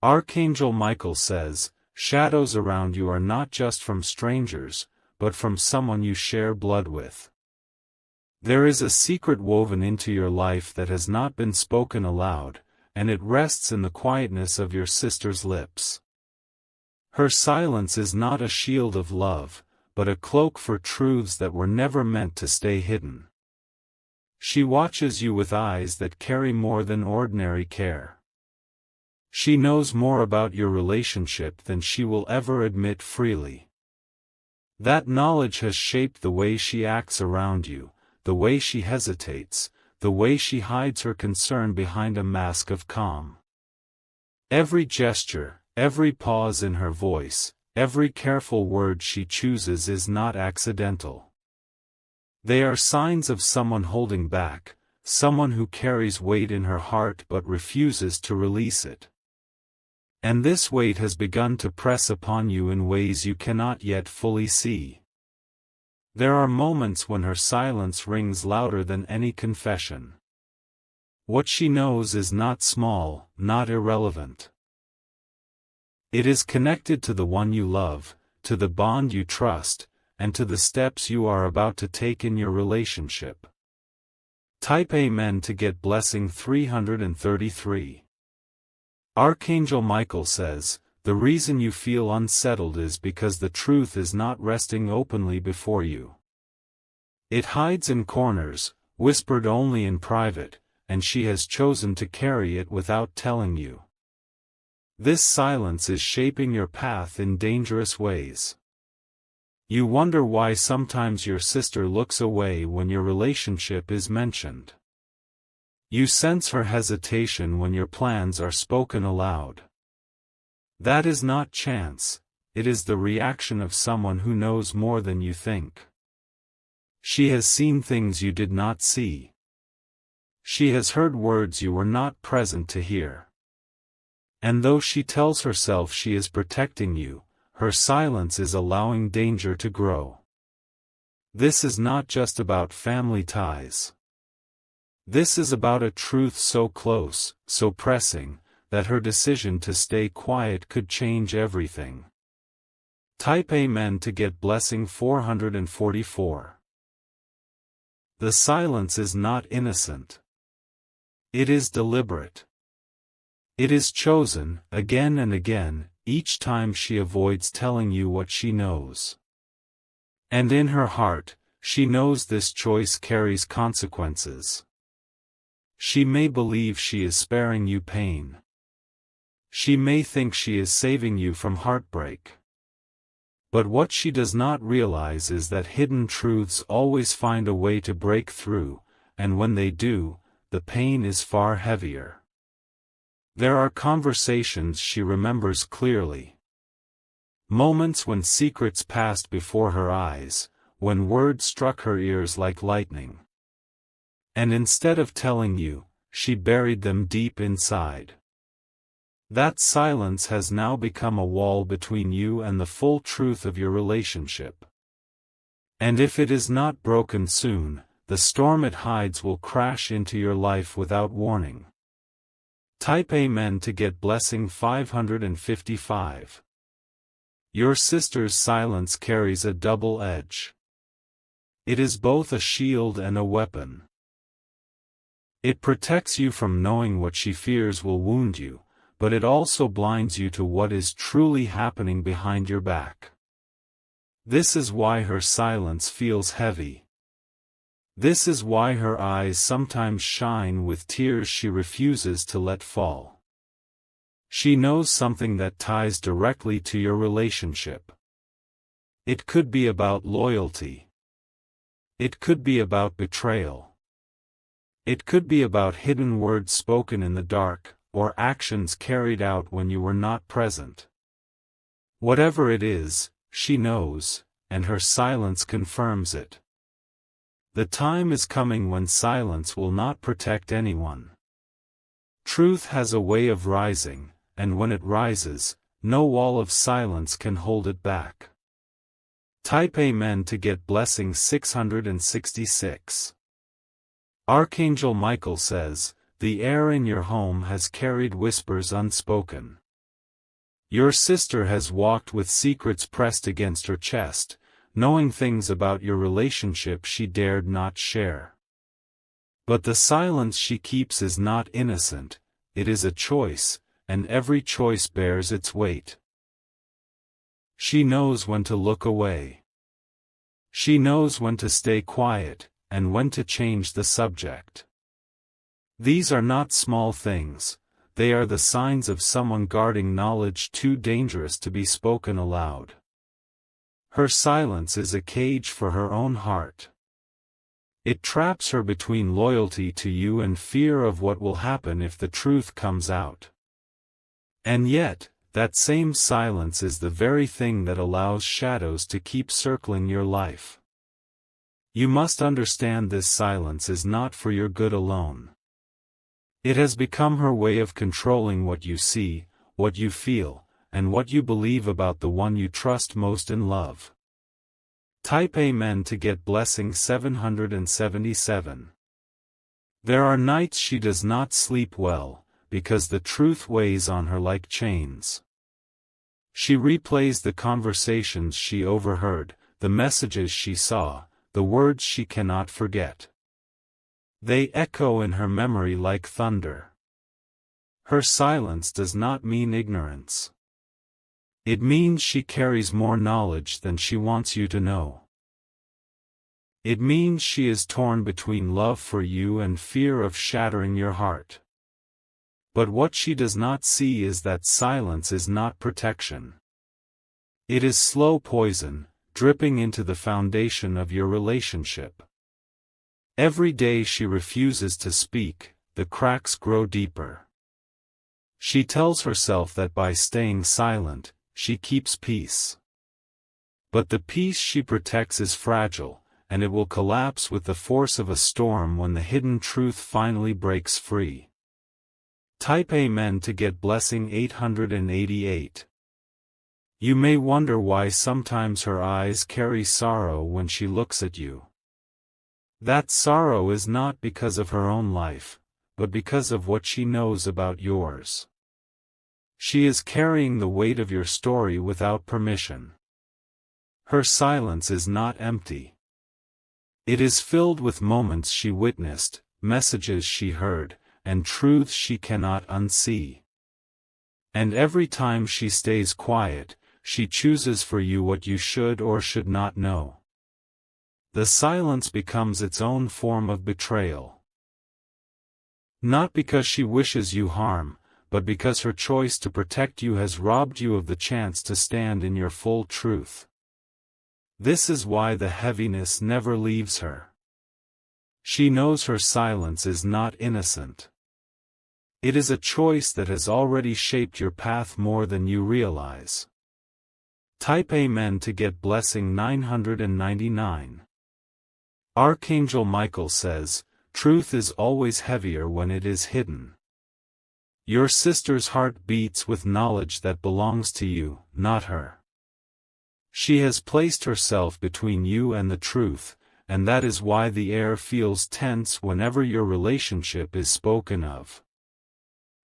Archangel Michael says, shadows around you are not just from strangers, but from someone you share blood with. There is a secret woven into your life that has not been spoken aloud, and it rests in the quietness of your sister's lips. Her silence is not a shield of love, but a cloak for truths that were never meant to stay hidden. She watches you with eyes that carry more than ordinary care. She knows more about your relationship than she will ever admit freely. That knowledge has shaped the way she acts around you, the way she hesitates, the way she hides her concern behind a mask of calm. Every gesture, every pause in her voice, every careful word she chooses is not accidental. They are signs of someone holding back, someone who carries weight in her heart but refuses to release it. And this weight has begun to press upon you in ways you cannot yet fully see. There are moments when her silence rings louder than any confession. What she knows is not small, not irrelevant. It is connected to the one you love, to the bond you trust, and to the steps you are about to take in your relationship. Type Amen to get blessing 333. Archangel Michael says, the reason you feel unsettled is because the truth is not resting openly before you. It hides in corners, whispered only in private, and she has chosen to carry it without telling you. This silence is shaping your path in dangerous ways. You wonder why sometimes your sister looks away when your relationship is mentioned. You sense her hesitation when your plans are spoken aloud. That is not chance, it is the reaction of someone who knows more than you think. She has seen things you did not see. She has heard words you were not present to hear. And though she tells herself she is protecting you, her silence is allowing danger to grow. This is not just about family ties. This is about a truth so close, so pressing, that her decision to stay quiet could change everything. Type Amen to get blessing 444. The silence is not innocent. It is deliberate. It is chosen, again and again, each time she avoids telling you what she knows. And in her heart, she knows this choice carries consequences. She may believe she is sparing you pain. She may think she is saving you from heartbreak. But what she does not realize is that hidden truths always find a way to break through, and when they do, the pain is far heavier. There are conversations she remembers clearly. Moments when secrets passed before her eyes, when words struck her ears like lightning. And instead of telling you, she buried them deep inside. That silence has now become a wall between you and the full truth of your relationship. And if it is not broken soon, the storm it hides will crash into your life without warning. Type Amen to get blessing 555. Your sister's silence carries a double edge. It is both a shield and a weapon. It protects you from knowing what she fears will wound you, but it also blinds you to what is truly happening behind your back. This is why her silence feels heavy. This is why her eyes sometimes shine with tears she refuses to let fall. She knows something that ties directly to your relationship. It could be about loyalty. It could be about betrayal. It could be about hidden words spoken in the dark, or actions carried out when you were not present. Whatever it is, she knows, and her silence confirms it. The time is coming when silence will not protect anyone. Truth has a way of rising, and when it rises, no wall of silence can hold it back. Type Amen to get blessing 666. Archangel Michael says, the air in your home has carried whispers unspoken. Your sister has walked with secrets pressed against her chest, knowing things about your relationship she dared not share. But the silence she keeps is not innocent, it is a choice, and every choice bears its weight. She knows when to look away. She knows when to stay quiet, and when to change the subject. These are not small things, they are the signs of someone guarding knowledge too dangerous to be spoken aloud. Her silence is a cage for her own heart. It traps her between loyalty to you and fear of what will happen if the truth comes out. And yet, that same silence is the very thing that allows shadows to keep circling your life. You must understand this silence is not for your good alone. It has become her way of controlling what you see, what you feel, and what you believe about the one you trust most in love. Type Amen to get blessing 777. There are nights she does not sleep well, because the truth weighs on her like chains. She replays the conversations she overheard, the messages she saw, the words she cannot forget. They echo in her memory like thunder. Her silence does not mean ignorance. It means she carries more knowledge than she wants you to know. It means she is torn between love for you and fear of shattering your heart. But what she does not see is that silence is not protection. It is slow poison, dripping into the foundation of your relationship. Every day she refuses to speak, the cracks grow deeper. She tells herself that by staying silent, she keeps peace. But the peace she protects is fragile, and it will collapse with the force of a storm when the hidden truth finally breaks free. Type Amen to get blessing 888. You may wonder why sometimes her eyes carry sorrow when she looks at you. That sorrow is not because of her own life, but because of what she knows about yours. She is carrying the weight of your story without permission. Her silence is not empty. It is filled with moments she witnessed, messages she heard, and truths she cannot unsee. And every time she stays quiet, she chooses for you what you should or should not know. The silence becomes its own form of betrayal. Not because she wishes you harm, but because her choice to protect you has robbed you of the chance to stand in your full truth. This is why the heaviness never leaves her. She knows her silence is not innocent. It is a choice that has already shaped your path more than you realize. Type Amen to get blessing 999. Archangel Michael says, truth is always heavier when it is hidden. Your sister's heart beats with knowledge that belongs to you, not her. She has placed herself between you and the truth, and that is why the air feels tense whenever your relationship is spoken of.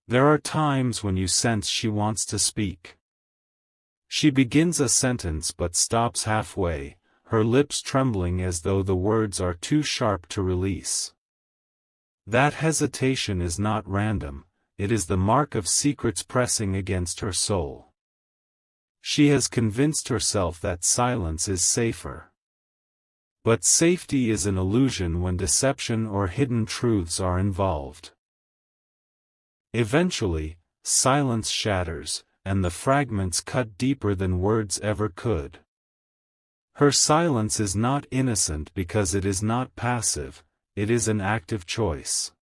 There are times when you sense she wants to speak. She begins a sentence but stops halfway, her lips trembling as though the words are too sharp to release. That hesitation is not random, it is the mark of secrets pressing against her soul. She has convinced herself that silence is safer. But safety is an illusion when deception or hidden truths are involved. Eventually, silence shatters, and the fragments cut deeper than words ever could. Her silence is not innocent because it is not passive, it is an active choice.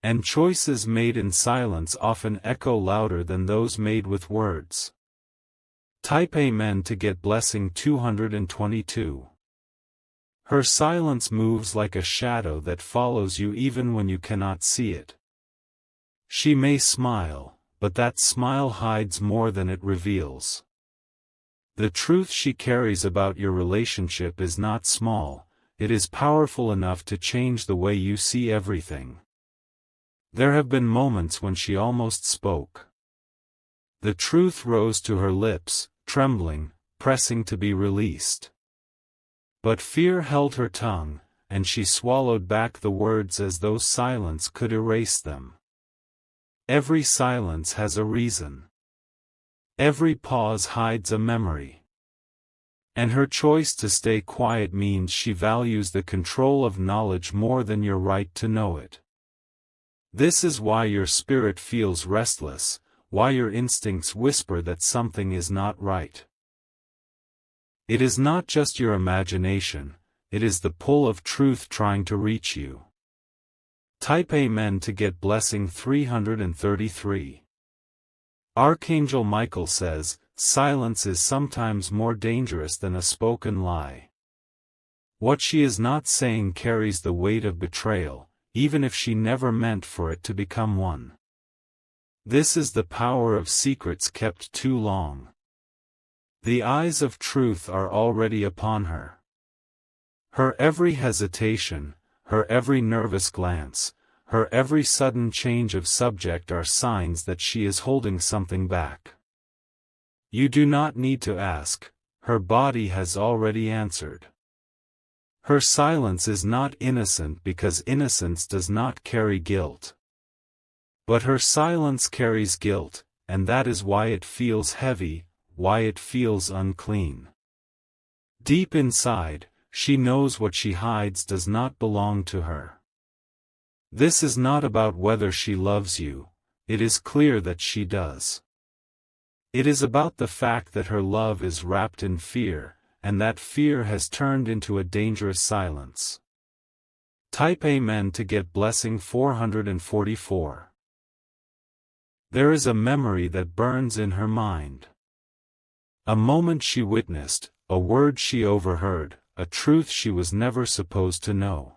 And choices made in silence often echo louder than those made with words. Type Amen to get blessing 222. Her silence moves like a shadow that follows you even when you cannot see it. She may smile, but that smile hides more than it reveals. The truth she carries about your relationship is not small, it is powerful enough to change the way you see everything. There have been moments when she almost spoke. The truth rose to her lips, trembling, pressing to be released. But fear held her tongue, and she swallowed back the words as though silence could erase them. Every silence has a reason. Every pause hides a memory. And her choice to stay quiet means she values the control of knowledge more than your right to know it. This is why your spirit feels restless, why your instincts whisper that something is not right. It is not just your imagination, it is the pull of truth trying to reach you. Type Amen to get blessing 333. Archangel Michael says, silence is sometimes more dangerous than a spoken lie. What she is not saying carries the weight of betrayal, even if she never meant for it to become one. This is the power of secrets kept too long. The eyes of truth are already upon her. Her every hesitation, her every nervous glance, her every sudden change of subject are signs that she is holding something back. You do not need to ask, her body has already answered. Her silence is not innocent because innocence does not carry guilt. But her silence carries guilt, and that is why it feels heavy, why it feels unclean. Deep inside, she knows what she hides does not belong to her. This is not about whether she loves you, it is clear that she does. It is about the fact that her love is wrapped in fear, and that fear has turned into a dangerous silence. Type Amen to get blessing 444. There is a memory that burns in her mind. A moment she witnessed, a word she overheard, a truth she was never supposed to know.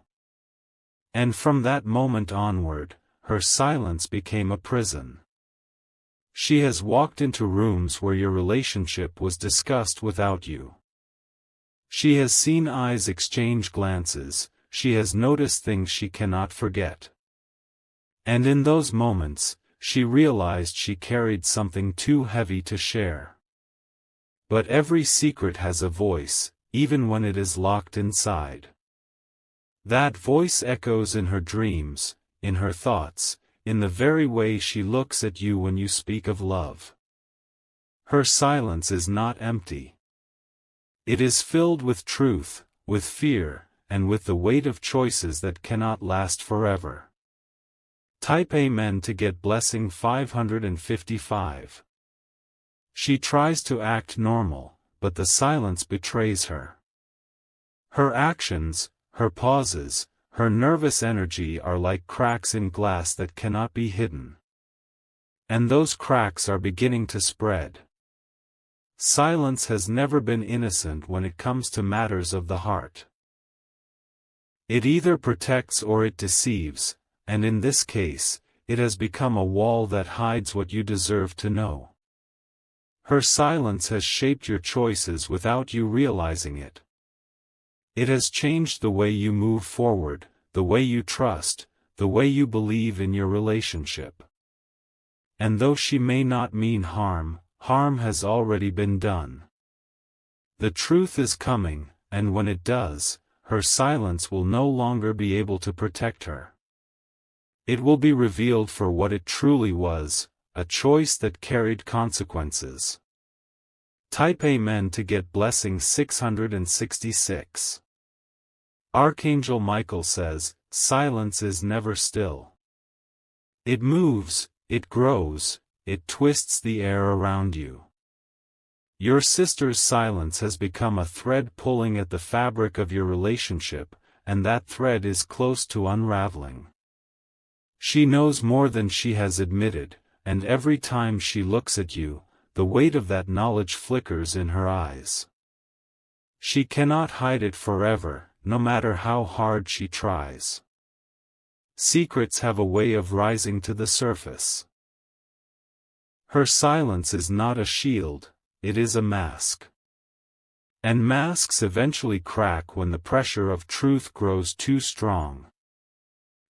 And from that moment onward, her silence became a prison. She has walked into rooms where your relationship was discussed without you. She has seen eyes exchange glances, she has noticed things she cannot forget. And in those moments, she realized she carried something too heavy to share. But every secret has a voice, even when it is locked inside. That voice echoes in her dreams, in her thoughts, in the very way she looks at you when you speak of love. Her silence is not empty. It is filled with truth, with fear, and with the weight of choices that cannot last forever. Type Amen to get blessing 555. She tries to act normal, but the silence betrays her. Her actions, her pauses, her nervous energy are like cracks in glass that cannot be hidden. And those cracks are beginning to spread. Silence has never been innocent when it comes to matters of the heart. It either protects or it deceives, and in this case, it has become a wall that hides what you deserve to know. Her silence has shaped your choices without you realizing it. It has changed the way you move forward, the way you trust, the way you believe in your relationship. And though she may not mean harm, harm has already been done. The truth is coming, and when it does, her silence will no longer be able to protect her. It will be revealed for what it truly was, a choice that carried consequences. Type Amen to get blessing 666. Archangel Michael says, silence is never still. It moves, it grows, it twists the air around you. Your sister's silence has become a thread pulling at the fabric of your relationship, and that thread is close to unraveling. She knows more than she has admitted, and every time she looks at you, the weight of that knowledge flickers in her eyes. She cannot hide it forever, no matter how hard she tries. Secrets have a way of rising to the surface. Her silence is not a shield, it is a mask. And masks eventually crack when the pressure of truth grows too strong.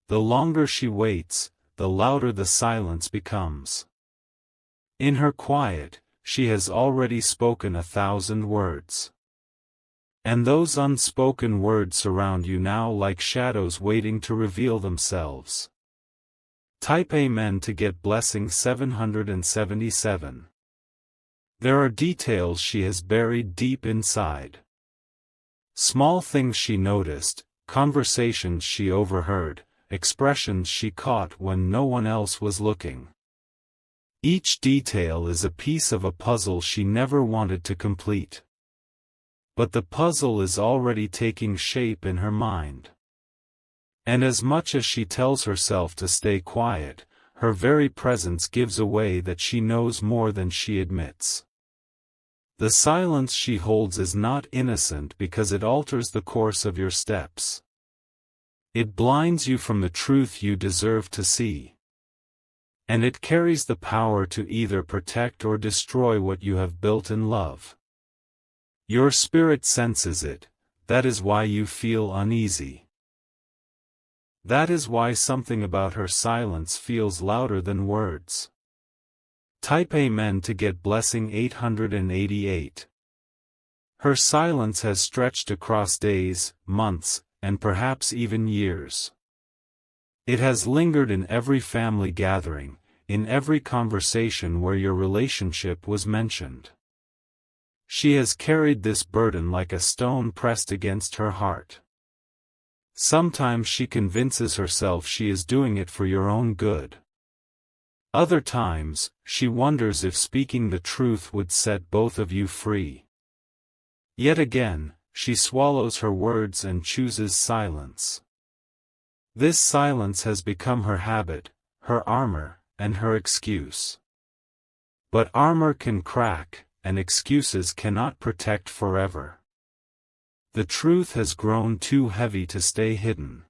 The longer she waits, the louder the silence becomes. In her quiet, she has already spoken 1,000 words. And those unspoken words surround you now like shadows waiting to reveal themselves. Type Amen to get blessing 777. There are details she has buried deep inside. Small things she noticed, conversations she overheard, expressions she caught when no one else was looking. Each detail is a piece of a puzzle she never wanted to complete. But the puzzle is already taking shape in her mind. And as much as she tells herself to stay quiet, her very presence gives away that she knows more than she admits. The silence she holds is not innocent because it alters the course of your steps. It blinds you from the truth you deserve to see. And it carries the power to either protect or destroy what you have built in love. Your spirit senses it, that is why you feel uneasy. That is why something about her silence feels louder than words. Type Amen to get blessing 888. Her silence has stretched across days, months, and perhaps even years. It has lingered in every family gathering, in every conversation where your relationship was mentioned. She has carried this burden like a stone pressed against her heart. Sometimes she convinces herself she is doing it for your own good. Other times, she wonders if speaking the truth would set both of you free. Yet again, she swallows her words and chooses silence. This silence has become her habit, her armor, and her excuse. But armor can crack, and excuses cannot protect forever. The truth has grown too heavy to stay hidden.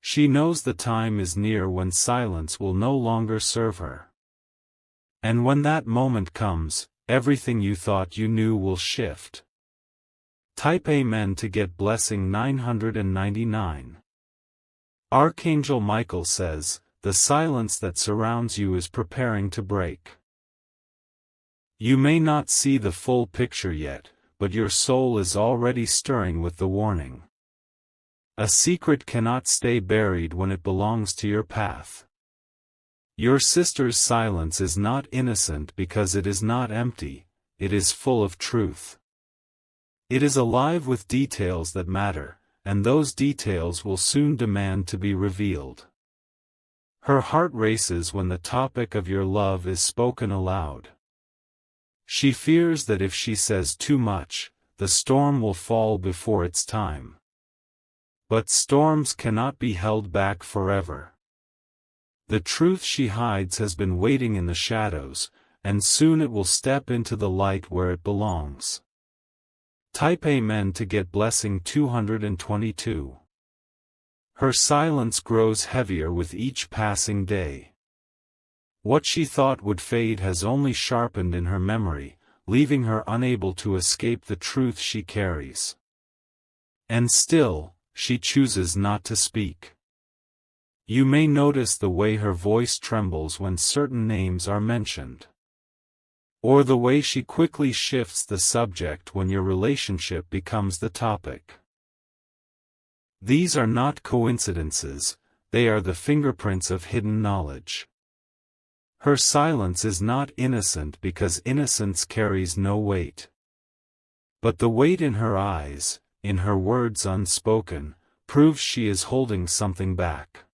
She knows the time is near when silence will no longer serve her. And when that moment comes, everything you thought you knew will shift. Type Amen to get blessing 999. Archangel Michael says, the silence that surrounds you is preparing to break. You may not see the full picture yet, but your soul is already stirring with the warning. A secret cannot stay buried when it belongs to your path. Your sister's silence is not innocent because it is not empty, it is full of truth. It is alive with details that matter, and those details will soon demand to be revealed. Her heart races when the topic of your love is spoken aloud. She fears that if she says too much, the storm will fall before its time. But storms cannot be held back forever. The truth she hides has been waiting in the shadows, and soon it will step into the light where it belongs. Type Amen to get blessing 222. Her silence grows heavier with each passing day. What she thought would fade has only sharpened in her memory, leaving her unable to escape the truth she carries. And still, she chooses not to speak. You may notice the way her voice trembles when certain names are mentioned. Or the way she quickly shifts the subject when your relationship becomes the topic. These are not coincidences, they are the fingerprints of hidden knowledge. Her silence is not innocent because innocence carries no weight. But the weight in her eyes, in her words unspoken, proves she is holding something back.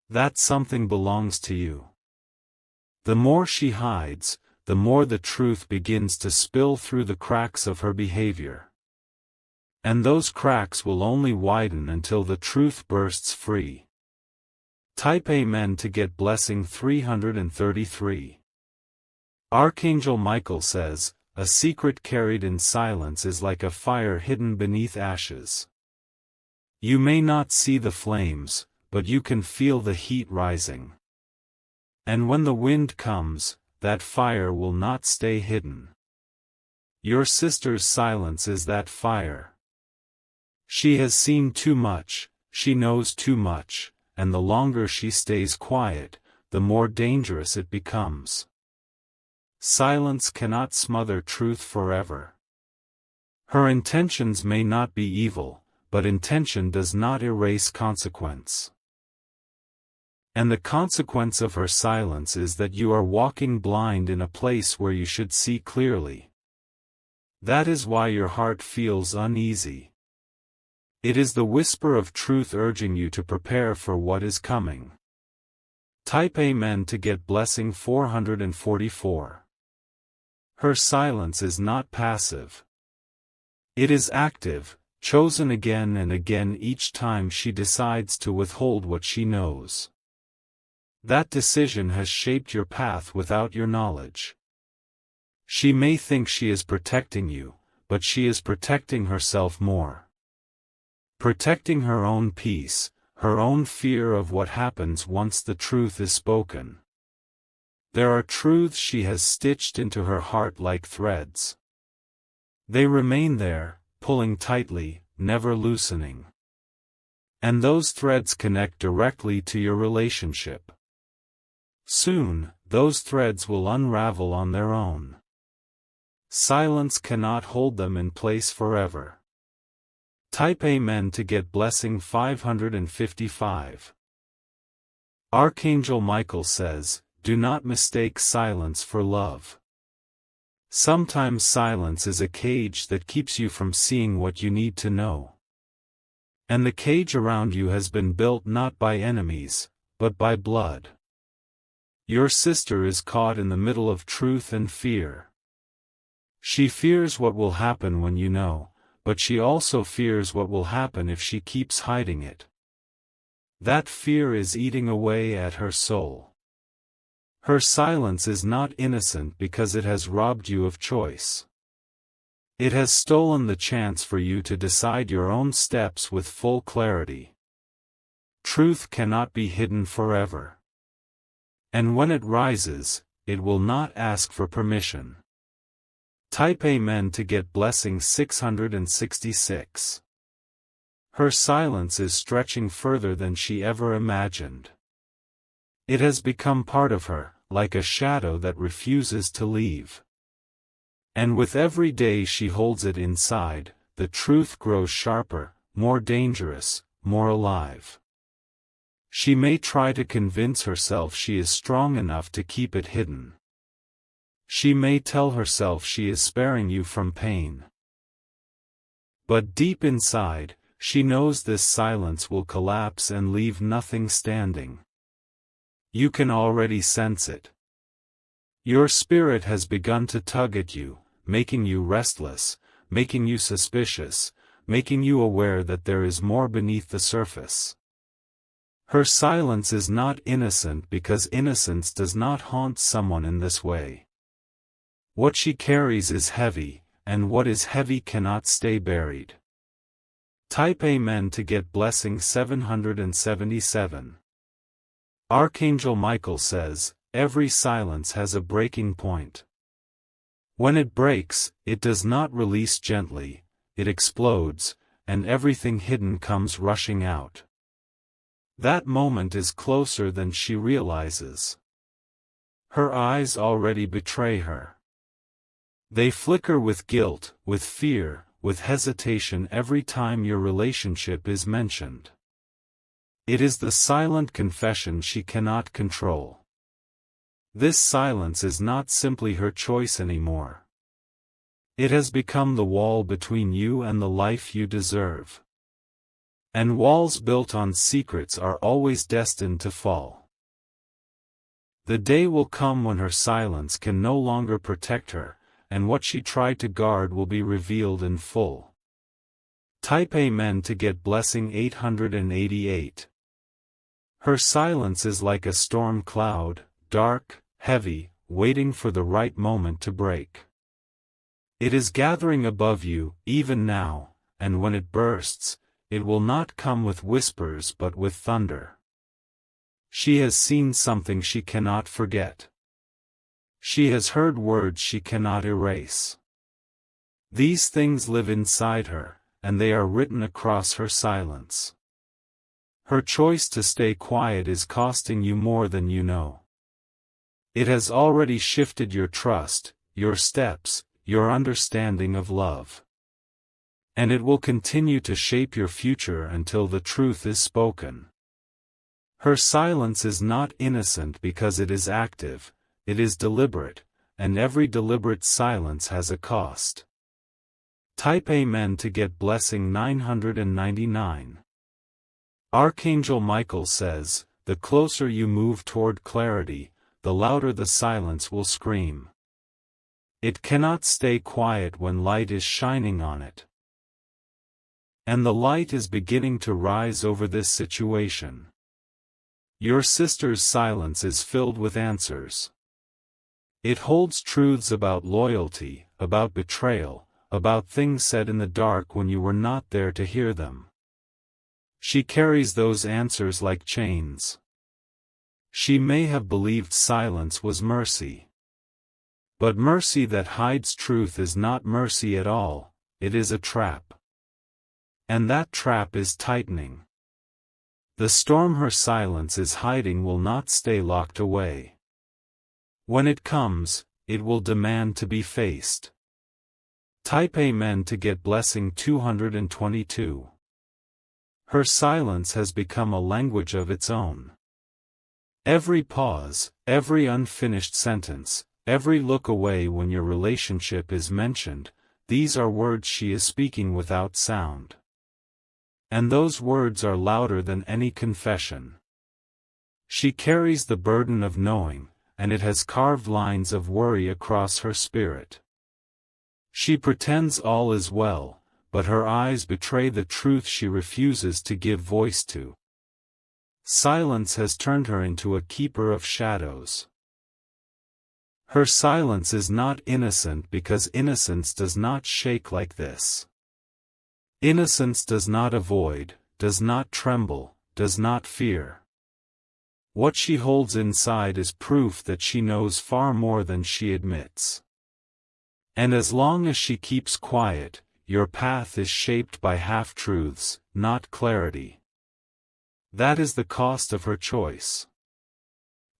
That something belongs to you. The more she hides, the more the truth begins to spill through the cracks of her behavior. And those cracks will only widen until the truth bursts free. Type Amen to get blessing 333. Archangel Michael says, a secret carried in silence is like a fire hidden beneath ashes. You may not see the flames, but you can feel the heat rising. And when the wind comes, that fire will not stay hidden. Your sister's silence is that fire. She has seen too much, she knows too much, and the longer she stays quiet, the more dangerous it becomes. silence cannot smother truth forever. Her intentions may not be evil, but intention does not erase consequence. And the consequence of her silence is that you are walking blind in a place where you should see clearly. That is why your heart feels uneasy. It is the whisper of truth urging you to prepare for what is coming. Type Amen to get blessing 444. Her silence is not passive. It is active, chosen again and again each time she decides to withhold what she knows. That decision has shaped your path without your knowledge. She may think she is protecting you, but she is protecting herself more. Protecting her own peace, her own fear of what happens once the truth is spoken. There are truths she has stitched into her heart like threads. They remain there, pulling tightly, never loosening. And those threads connect directly to your relationship. Soon, those threads will unravel on their own. Silence cannot hold them in place forever. Type Amen to get blessing 555. Archangel Michael says, do not mistake silence for love. Sometimes silence is a cage that keeps you from seeing what you need to know. And the cage around you has been built not by enemies, but by blood. Your sister is caught in the middle of truth and fear. She fears what will happen when you know, but she also fears what will happen if she keeps hiding it. That fear is eating away at her soul. Her silence is not innocent because it has robbed you of choice. It has stolen the chance for you to decide your own steps with full clarity. Truth cannot be hidden forever. And when it rises, it will not ask for permission. Type Amen to get blessing 666. Her silence is stretching further than she ever imagined. It has become part of her, like a shadow that refuses to leave. And with every day she holds it inside, the truth grows sharper, more dangerous, more alive. She may try to convince herself she is strong enough to keep it hidden. She may tell herself she is sparing you from pain. But deep inside, she knows this silence will collapse and leave nothing standing. You can already sense it. Your spirit has begun to tug at you, making you restless, making you suspicious, making you aware that there is more beneath the surface. Her silence is not innocent because innocence does not haunt someone in this way. What she carries is heavy, and what is heavy cannot stay buried. Type Amen to get blessing 777. Archangel Michael says, every silence has a breaking point. When it breaks, it does not release gently, it explodes, and everything hidden comes rushing out. That moment is closer than she realizes. Her eyes already betray her. They flicker with guilt, with fear, with hesitation every time your relationship is mentioned. It is the silent confession she cannot control. This silence is not simply her choice anymore. It has become the wall between you and the life you deserve. And walls built on secrets are always destined to fall. The day will come when her silence can no longer protect her, and what she tried to guard will be revealed in full. Type Amen to get blessing 888. Her silence is like a storm cloud, dark, heavy, waiting for the right moment to break. It is gathering above you, even now, and when it bursts, it will not come with whispers but with thunder. She has seen something she cannot forget. She has heard words she cannot erase. These things live inside her, and they are written across her silence. Her choice to stay quiet is costing you more than you know. It has already shifted your trust, your steps, your understanding of love. And it will continue to shape your future until the truth is spoken. Her silence is not innocent because it is active, it is deliberate, and every deliberate silence has a cost. Type Amen to get blessing 999. Archangel Michael says, the closer you move toward clarity, the louder the silence will scream. It cannot stay quiet when light is shining on it. And the light is beginning to rise over this situation. Your sister's silence is filled with answers. It holds truths about loyalty, about betrayal, about things said in the dark when you were not there to hear them. She carries those answers like chains. She may have believed silence was mercy. But mercy that hides truth is not mercy at all, it is a trap. And that trap is tightening. The storm her silence is hiding will not stay locked away. When it comes, it will demand to be faced. Type Amen to get blessing 222. Her silence has become a language of its own. Every pause, every unfinished sentence, every look away when your relationship is mentioned, these are words she is speaking without sound. And those words are louder than any confession. She carries the burden of knowing, and it has carved lines of worry across her spirit. She pretends all is well, but her eyes betray the truth she refuses to give voice to. Silence has turned her into a keeper of shadows. Her silence is not innocent because innocence does not shake like this. Innocence does not avoid, does not tremble, does not fear. What she holds inside is proof that she knows far more than she admits. And as long as she keeps quiet, your path is shaped by half-truths, not clarity. That is the cost of her choice.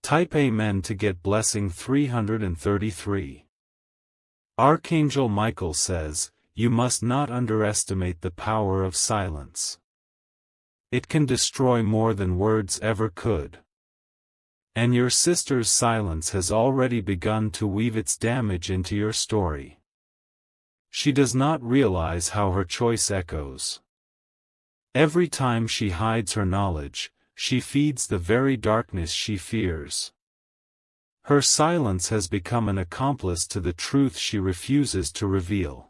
Type Amen to get blessing 333. Archangel Michael says, you must not underestimate the power of silence. It can destroy more than words ever could. And your sister's silence has already begun to weave its damage into your story. She does not realize how her choice echoes. Every time she hides her knowledge, she feeds the very darkness she fears. Her silence has become an accomplice to the truth she refuses to reveal.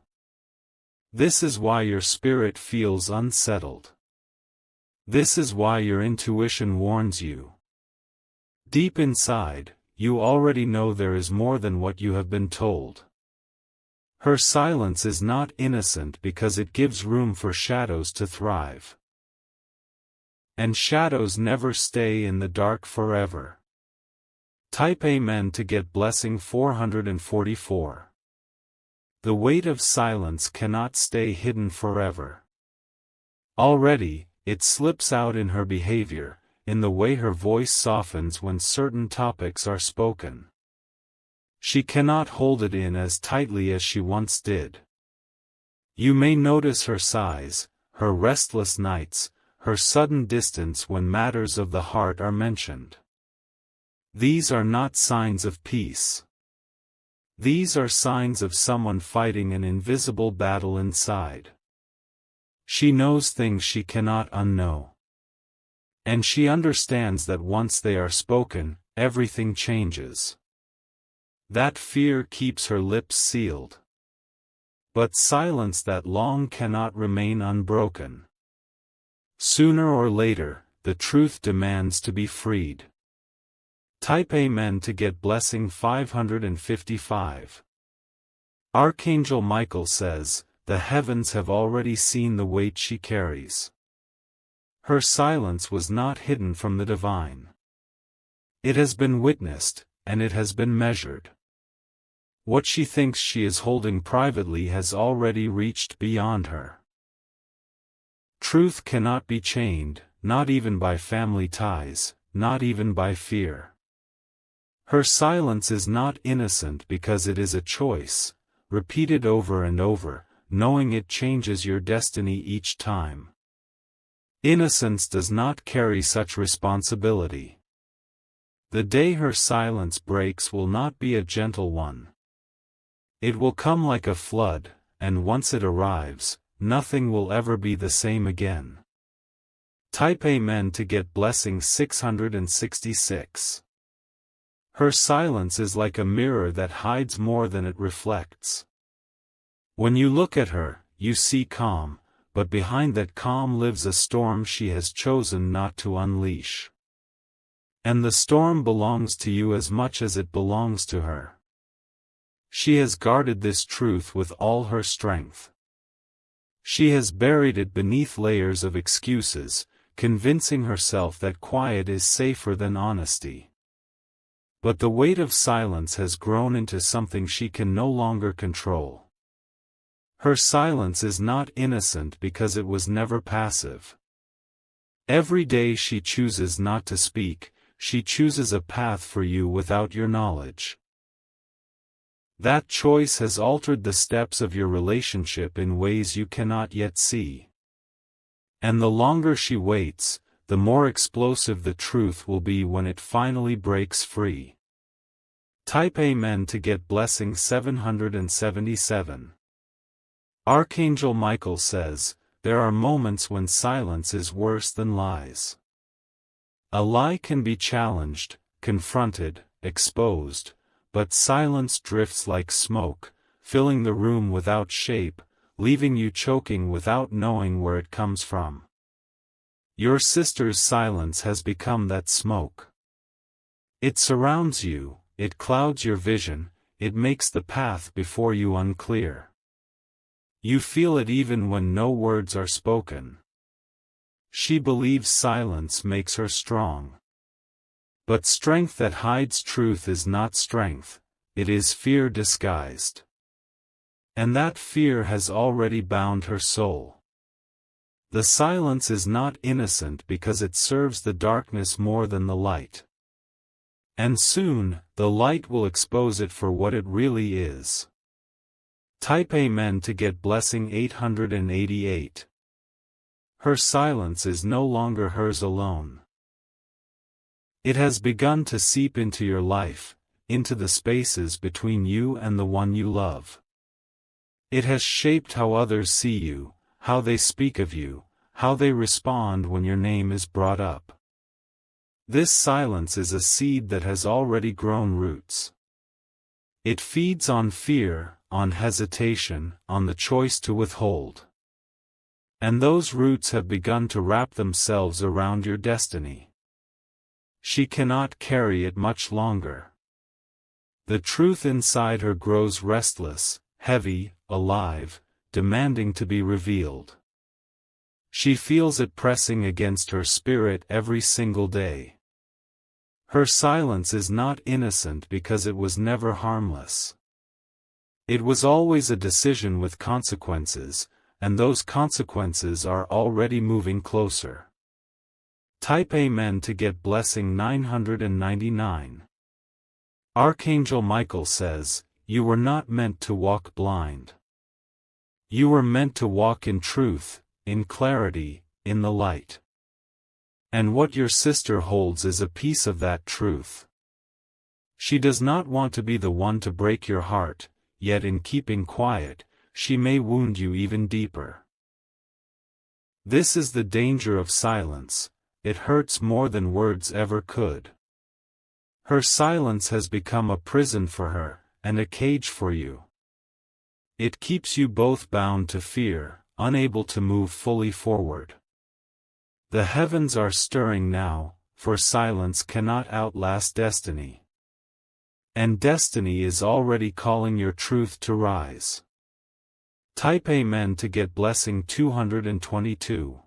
This is why your spirit feels unsettled. This is why your intuition warns you. Deep inside, you already know there is more than what you have been told. Her silence is not innocent because it gives room for shadows to thrive. And shadows never stay in the dark forever. Type Amen to get blessing 444. The weight of silence cannot stay hidden forever. Already, it slips out in her behavior, in the way her voice softens when certain topics are spoken. She cannot hold it in as tightly as she once did. You may notice her sighs, her restless nights, her sudden distance when matters of the heart are mentioned. These are not signs of peace. These are signs of someone fighting an invisible battle inside. She knows things she cannot unknow. And she understands that once they are spoken, everything changes. That fear keeps her lips sealed. But silence that long cannot remain unbroken. Sooner or later, the truth demands to be freed. Type Amen to get blessing 555. Archangel Michael says, the heavens have already seen the weight she carries. Her silence was not hidden from the divine. It has been witnessed, and it has been measured. What she thinks she is holding privately has already reached beyond her. Truth cannot be chained, not even by family ties, not even by fear. Her silence is not innocent because it is a choice, repeated over and over, knowing it changes your destiny each time. Innocence does not carry such responsibility. The day her silence breaks will not be a gentle one. It will come like a flood, and once it arrives, nothing will ever be the same again. Type Amen to get blessing 666. Her silence is like a mirror that hides more than it reflects. When you look at her, you see calm, but behind that calm lives a storm she has chosen not to unleash. And the storm belongs to you as much as it belongs to her. She has guarded this truth with all her strength. She has buried it beneath layers of excuses, convincing herself that quiet is safer than honesty. But the weight of silence has grown into something she can no longer control. Her silence is not innocent because it was never passive. Every day she chooses not to speak, she chooses a path for you without your knowledge. That choice has altered the steps of your relationship in ways you cannot yet see. And the longer she waits, the more explosive the truth will be when it finally breaks free. Type Amen to get blessing 777. Archangel Michael says, there are moments when silence is worse than lies. A lie can be challenged, confronted, exposed, but silence drifts like smoke, filling the room without shape, leaving you choking without knowing where it comes from. Your sister's silence has become that smoke. It surrounds you, it clouds your vision, it makes the path before you unclear. You feel it even when no words are spoken. She believes silence makes her strong. But strength that hides truth is not strength, it is fear disguised. And that fear has already bound her soul. The silence is not innocent because it serves the darkness more than the light. And soon, the light will expose it for what it really is. Type Amen to get blessing 888. Her silence is no longer hers alone. It has begun to seep into your life, into the spaces between you and the one you love. It has shaped how others see you, how they speak of you, how they respond when your name is brought up. This silence is a seed that has already grown roots. It feeds on fear, on hesitation, on the choice to withhold. And those roots have begun to wrap themselves around your destiny. She cannot carry it much longer. The truth inside her grows restless, heavy, alive, demanding to be revealed. She feels it pressing against her spirit every single day. Her silence is not innocent because it was never harmless. It was always a decision with consequences, and those consequences are already moving closer. Type Amen to get blessing 999. Archangel Michael says, you were not meant to walk blind. You were meant to walk in truth, in clarity, in the light. And what your sister holds is a piece of that truth. She does not want to be the one to break your heart, yet in keeping quiet, she may wound you even deeper. This is the danger of silence, it hurts more than words ever could. Her silence has become a prison for her, and a cage for you. It keeps you both bound to fear, unable to move fully forward. The heavens are stirring now, for silence cannot outlast destiny. And destiny is already calling your truth to rise. Type Amen to get blessing 222.